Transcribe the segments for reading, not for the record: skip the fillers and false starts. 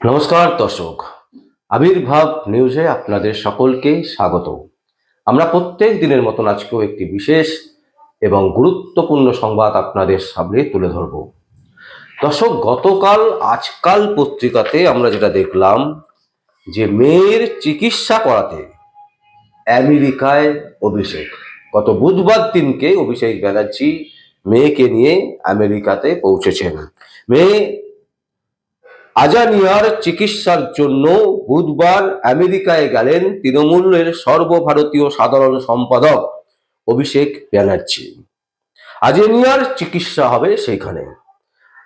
নমস্কার দর্শক, আবির্ভাব নিউজে আপনাদের সকলকে স্বাগত। আমরা প্রত্যেক দিনের মতন আজকেও একটি বিশেষ এবং গুরুত্বপূর্ণ সংবাদ আপনাদের সামনে তুলে ধরব। দর্শক, গতকাল আজকাল পত্রিকাতে আমরা যেটা দেখলাম যে মেয়ের চিকিৎসা করাতে আমেরিকায় অভিষেক। গত বুধবার দিনকে অভিষেক ব্যানার্জি মেয়েকে নিয়ে আমেরিকাতে পৌঁছেছেন। মেয়ে আজানিয়ার চিকিৎসার জন্য বুধবার আমেরিকায় গেলেন তৃণমূলের সর্বভারতীয় সাধারণ সম্পাদক অভিষেক ব্যানার্জি। আজানিয়ার চিকিৎসা হবে সেখানে।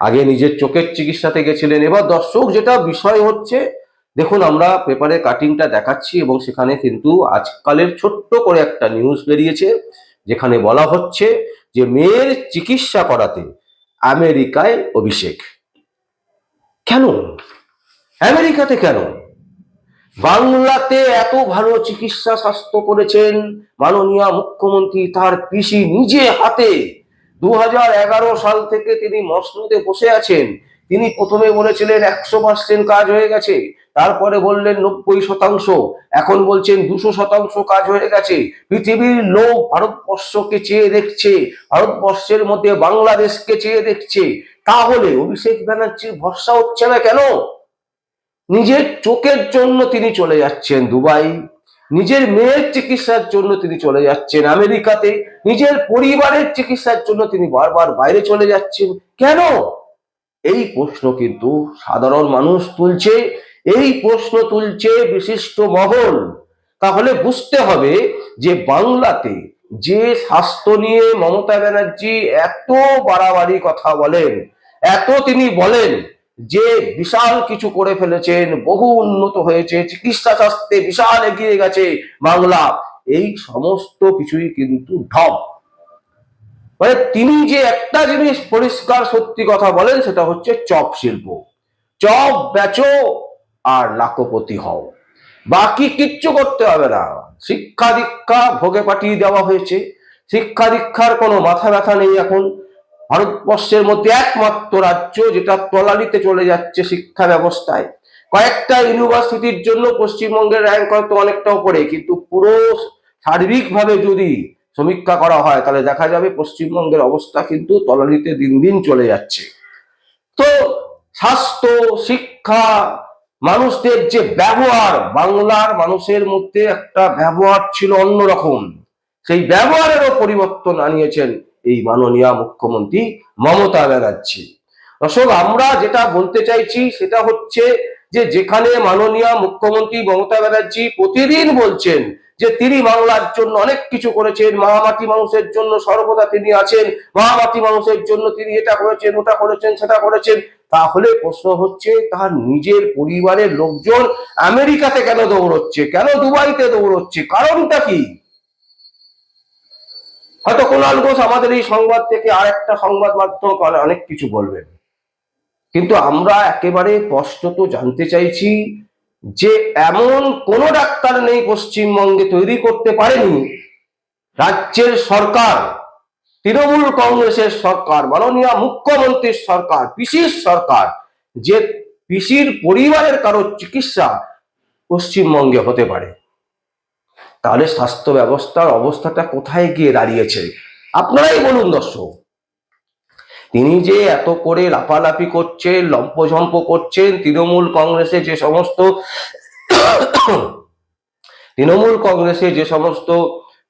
আগে নিজের চোখের চিকিৎসাতে গেছিলেন। এবার দর্শক, যেটা বিষয় হচ্ছে, দেখুন আমরা পেপারে কাটিংটা দেখাচ্ছি এবং সেখানে কিন্তু আজকালের ছোট্ট করে একটা নিউজ বেরিয়েছে, যেখানে বলা হচ্ছে যে মেয়ের চিকিৎসা করাতে আমেরিকায় অভিষেক। কেন আমেরিকাতে? কেন? বাংলাতে এত ভালো চিকিৎসা স্বাস্থ্য করেছেন মাননীয় মুখ্যমন্ত্রী। তার পিসি নিজে হাতে 2011 সাল থেকে তিনি মসনদে বসে আছেন। তিনি প্রথমে বলেছিলেন 100% কাজ হয়ে গেছে, তারপরে বললেন 90%, এখন বলছেন 200% কাজ হয়ে গেছে। পৃথিবীর লোক ভারতবর্ষকে চেয়ে দেখছে, ভারতবর্ষের মধ্যে বাংলাদেশকে চেয়ে দেখছে। তাহলে অভিষেক ব্যানার্জির ভরসা হচ্ছে না কেন? নিজের চোখের জন্য তিনি চলে যাচ্ছেন দুবাই, নিজের মেয়ের চিকিৎসার জন্য তিনি চলে যাচ্ছেন আমেরিকাতে, নিজের পরিবারের চিকিৎসার জন্য তিনি বারবার বাইরে চলে যাচ্ছেন। কেন? এই প্রশ্ন কিন্তু সাধারণ মানুষ তুলছে, এই প্রশ্ন তুলছে বিশিষ্ট মহল। তাহলে বুঝতে হবে যে বাংলাতে যে স্বাস্থ্য নিয়ে মমতা ব্যানার্জি এত বাড়াবাড়ি কথা বলেন, এত তিনি বলেন যে বিশাল কিছু করে ফেলেছেন, বহু উন্নত হয়েছে, চিকিৎসা শাস্ত্রে বিশাল এগিয়ে গেছে বাংলা, এই সমস্ত কিছুই কিন্তু ঢপ। মানে তিনি যে একটা জিনিস পরিষ্কার সত্যি কথা বলেন, সেটা হচ্ছে চপ শিল্প। চপ বেচো আর লাখপতি হও, বাকি কিচ্ছু করতে হবে না। শিক্ষা দীক্ষা ভোগে পাঠিয়ে দেওয়া হয়েছে, শিক্ষা দীক্ষার কোনো মাথা ব্যথা নেই। এখন ভারতবর্ষের মধ্যে একমাত্র রাজ্য যেটা তলানিতে চলে যাচ্ছে শিক্ষা ব্যবস্থায়। কয়েকটা ইউনিভার্সিটির জন্য পশ্চিমবঙ্গের র্যাঙ্ক হয়তো অনেকটা উপরে, কিন্তু পুরো সার্বিকভাবে যদি সমীক্ষা করা হয় তাহলে দেখা যাবে পশ্চিমবঙ্গের অবস্থা কিন্তু তলানিতে দিন দিন চলে যাচ্ছে। তো স্বাস্থ্য, শিক্ষা, মানুষদের যে ব্যবহার, বাংলার মানুষের মধ্যে একটা ব্যবহার ছিল অন্যরকম, সেই ব্যবহারেরও পরিবর্তন আনিয়েছেন এই মাননীয় মুখ্যমন্ত্রী মমতা ব্যানার্জি। দর্শক, আমরা যেটা বলতে চাইছি সেটা হচ্ছে যে যেখানে মাননীয় মুখ্যমন্ত্রী মমতা ব্যানার্জি প্রতিদিন বলছেন যে তিনি বাংলার জন্য অনেক কিছু করেছেন, মহামাটি মানুষের জন্য সর্বদা তিনি আছেন, মহামাটি মানুষের জন্য তিনি এটা করেছেন, ওটা করেছেন, সেটা করেছেন, তাহলে প্রশ্ন হচ্ছে তার নিজের পরিবারের লোকজন আমেরিকাতে কেন দৌড়চ্ছে, কেন দুবাইতে দৌড়চ্ছে, কারণটা কি? হয়তো কুণাল ঘোষ আমাদের এই সংবাদ থেকে আর একটা সংবাদ মাধ্যম অনেক কিছু বলবেন, কিন্তু আমরা একেবারে স্পষ্টত জানতে চাইছি যে এমন কোন ডাক্তার নেই পশ্চিমবঙ্গে তৈরি করতে পারেনি রাজ্যের সরকার, তৃণমূল কংগ্রেসের সরকার, মাননীয় মুখ্যমন্ত্রীর সরকার, পিসির সরকার, যে পিসির পরিবারের কারো চিকিৎসা পশ্চিমবঙ্গে হতে পারে। তাহলে স্বাস্থ্য ব্যবস্থার অবস্থাটা কোথায় গিয়ে দাঁড়িয়েছে আপনারাই বলুন দর্শক। তিনি যে এত করে লাফালাফি করছেন, লম্পঝম্প করছেন, তৃণমূল কংগ্রেসে যে সমস্ত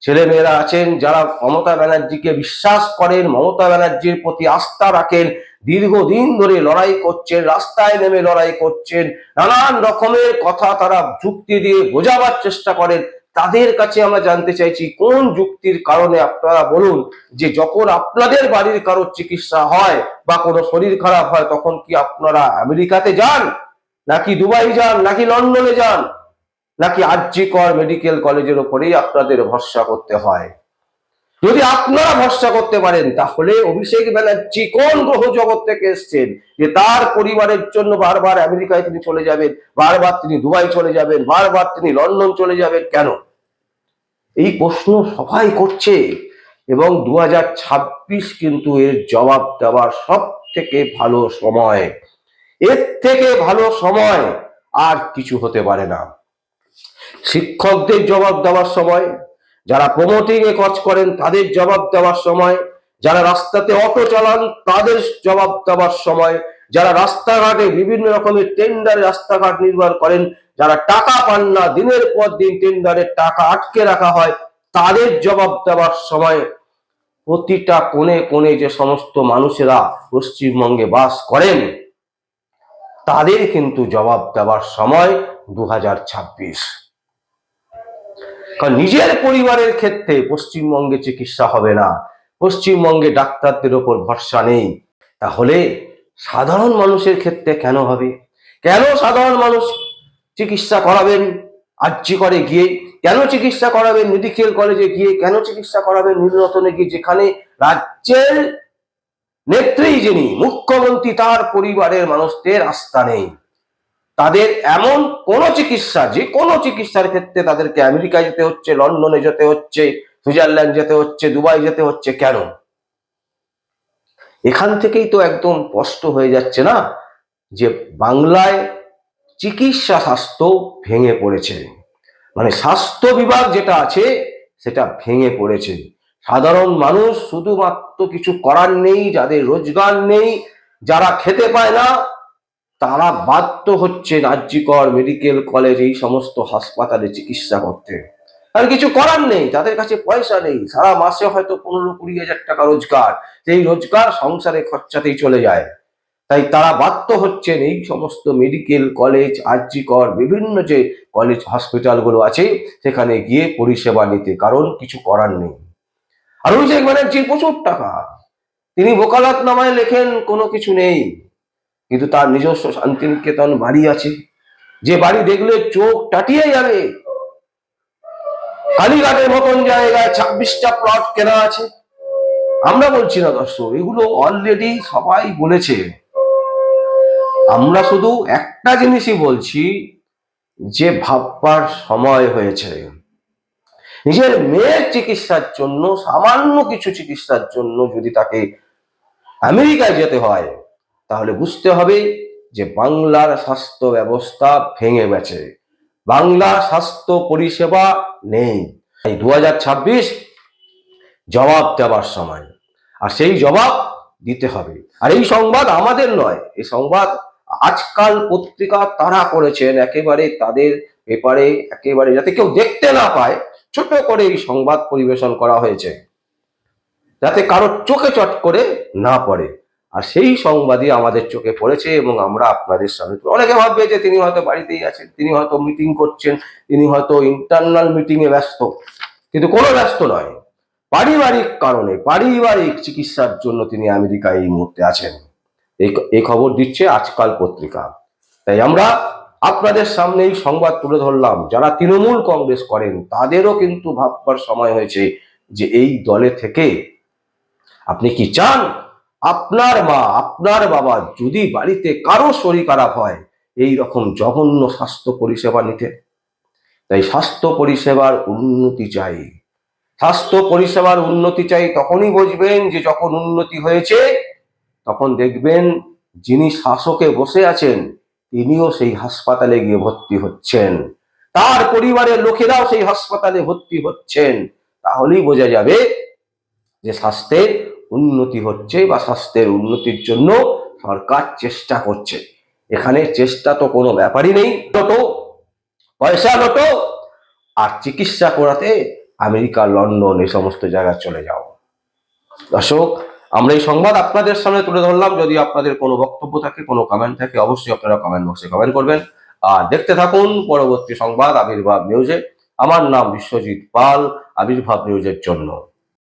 ছেলেমেয়েরা আছেন যারা মমতা ব্যানার্জিকে বিশ্বাস করেন, মমতা ব্যানার্জির প্রতি আস্থা রাখেন, দীর্ঘদিন ধরে লড়াই করছেন, রাস্তায় নেমে লড়াই করছেন, নানান রকমের কথা তারা যুক্তি দিয়ে বোঝাবার চেষ্টা করেন, তাদের কাছে আমরা জানতে চাইছি কোন যুক্তির কারণে আপনারা বলুন যে যখন আপনাদের বাড়ির কারোর চিকিৎসা হয় বা কোনো শরীর খারাপ হয় তখন কি আপনারা আমেরিকাতে যান, নাকি দুবাই যান, নাকি লন্ডনে যান, নাকি আরজি কর মেডিকেল কলেজের উপরেই আপনাদের ভরসা করতে হয়? যদি আপনারা ভরসা করতে পারেন তাহলে অভিষেক ব্যানার্জি কোন গ্রহ জগৎ থেকে এসছেন যে তার পরিবারের জন্য বারবার আমেরিকায় তিনি চলে যাবেন, বারবার তিনি দুবাই চলে যাবেন, বারবার তিনি লন্ডন চলে যাবেন? কেন? এই প্রশ্ন সবাই করছে এবং 2026 কিন্তু এর জবাব দেওয়ার সব থেকে ভালো সময়। এর থেকে ভালো সময় আর কিছু হতে পারে না। শিক্ষকদের জবাব দেওয়ার সময়, যারা প্রমোটিং এ কাজ করেন তাদের জবাব দেওয়ার সময়, যারা রাস্তাতে অটো চালান তাদের জবাব দেওয়ার সময়, যারা রাস্তাঘাটে বিভিন্ন রকমের টেন্ডারে রাস্তাঘাট নির্মাণ করেন, যারা টাকা পান না, দিনের পর দিন টেন্ডারের টাকা আটকে রাখা হয়, তাদের জবাব দেওয়ার সময় প্রতিটা কোণে কোণে যে সমস্ত মানুষেরা পশ্চিমবঙ্গে বাস করেন তাদের কিন্তু জবাব দেওয়ার সময় 2026। কারণ নিজের পরিবারের ক্ষেত্রে পশ্চিমবঙ্গে চিকিৎসা হবে না, পশ্চিমবঙ্গে ডাক্তারদের ওপর ভরসা নেই, তাহলে সাধারণ মানুষের ক্ষেত্রে কেন হবে? কেন সাধারণ মানুষ চিকিৎসা করাবেন আরজি করে গিয়ে? কেন চিকিৎসা করাবেন মেডিকেল কলেজে গিয়ে? কেন চিকিৎসা করাবেন নীলরতনে গিয়ে, যেখানে রাজ্যের নেত্রী যিনি মুখ্যমন্ত্রী তার পরিবারের মানুষদের আস্থা নেই? তাদের এমন কোন চিকিৎসা, যে কোনো চিকিৎসার ক্ষেত্রে তাদেরকে আমেরিকায় যেতে হচ্ছে, লন্ডনে যেতে হচ্ছে, সুইজারল্যান্ড যেতে হচ্ছে, দুবাই যেতে হচ্ছে, কেন? এখান থেকেই তো একদম স্পষ্ট হয়ে যাচ্ছে না যে বাংলায় চিকিৎসা স্বাস্থ্য ভেঙে পড়েছে। মানে স্বাস্থ্য বিভাগ যেটা আছে সেটা ভেঙে পড়েছে। সাধারণ মানুষ শুধুমাত্র কিছু করার নেই, যাদের রোজগার নেই, যারা খেতে পায় না, তারা বাধ্য হচ্ছে আরজিকর মেডিকেল কলেজ এই সমস্ত হাসপাতালে চিকিৎসা করতে। আর কিছু করার নেই, তাদের কাছে পয়সা নেই, সারা মাসে হয়তো 15-20 হাজার টাকা রোজগার, সেই রোজগার সংসারে খরচাতেই চলে যায়। তাই তারা বাধ্য হচ্ছেন এই সমস্ত মেডিকেল কলেজ, আরজিকর বিভিন্ন যে কলেজ হসপিটালগুলো আছে সেখানে গিয়ে পরিষেবা নিতে, কারণ কিছু করার নেই। আর অভিষেক ব্যানার্জির প্রচুর টাকা, তিনি ওকালতনামায় লেখেন কোনো কিছু নেই, কিন্তু তার নিজস্ব শান্তিনিকেতন বাড়ি আছে, যে বাড়ি দেখলে চোখ টাটিয়ে যাবে। কালীঘাটের মতন জায়গায় 26টা প্লট কেনা আছে। আমরা বলছি না দর্শক, এগুলো অলরেডি সবাই বলেছে। আমরা শুধু একটা জিনিসই বলছি যে ভাববার সময় হয়েছে। নিজের মেয়ের চিকিৎসার জন্য, সামান্য কিছু চিকিৎসার জন্য যদি তাকে আমেরিকায় যেতে হয়, তাহলে বুঝতে হবে যে বাংলার স্বাস্থ্য ব্যবস্থা ভেঙে গেছে, বাংলার স্বাস্থ্য পরিষেবা নেই। তাই 2026 জবাব দেওয়ার সময়, আর সেই জবাব দিতে হবে। আর এই সংবাদ আমাদের নয়, এই সংবাদ আজকাল পত্রিকা তারা করেছেন একেবারে তাদের পেপারে, একেবারে যাতে কেউ দেখতে না পায় ছোট করে এই সংবাদ পরিবেশন করা হয়েছে, যাতে কারোর চোখে চট করে না পড়ে। আর সেই সংবাদই আমাদের চোখে পড়েছে এবং আমরা আপনাদের সামনে। অনেকে ভাববে যে তিনি হয়তো বাড়িতেই আছেন, তিনি হয়তো মিটিং করছেন, তিনি হয়তো ইন্টারনাল মিটিং এ ব্যস্ত, কিন্তু কোনো ব্যস্ত নয়। পারিবারিক কারণে, পারিবারিক চিকিৎসার জন্য তিনি আমেরিকায় এই মুহূর্তে আছেন। এই খবর দিচ্ছে আজকাল পত্রিকা। তাই আমরা আপনাদের সামনে এই সংবাদ তুলে ধরলাম। যারা তৃণমূল কংগ্রেস করেন তাদেরও কিন্তু ভাববার সময় হয়েছে যে এই দলে থেকে আপনি কি চান আপনার মা, আপনার বাবা যদি বাড়িতে কারো শরীর খারাপ হয় এই রকম জঘন্য স্বাস্থ্য পরিষেবা নিতে? তাই স্বাস্থ্য পরিষেবার উন্নতি চাই। স্বাস্থ্য পরিষেবার উন্নতি চাই তখনই বুঝবেন যে যখন উন্নতি হয়েছে, তখন দেখবেন যিনি শাসকে বসে আছেন তিনিও সেই হাসপাতালে গিয়ে ভর্তি হচ্ছেন, তার পরিবারের লোকেরাও সেই হাসপাতালে ভর্তি হচ্ছেন। তাহলেই বোঝা যাবে যে স্বাস্থ্যের উন্নতি হচ্ছে বা স্বাস্থ্যের উন্নতির জন্য সরকার চেষ্টা করছে। এখানে চেষ্টা তো কোনো ব্যাপারই নেই, লোটো পয়সা লোটো, আর চিকিৎসা করাতে আমেরিকা, লন্ডন এই সমস্ত জায়গায় চলে যাও। দর্শক, আমরা এই সংবাদ আপনাদের সামনে তুলে ধরলাম। যদি আপনাদের কোনো বক্তব্য থাকে, কোনো কমেন্ট থাকে, অবশ্যই আপনারা কমেন্ট বক্সে কমেন্ট করবেন। আর দেখতে থাকুন পরবর্তী সংবাদ আবির্ভাব নিউজে। আমার নাম বিশ্বজিৎ পাল, আবির্ভাব নিউজের জন্য।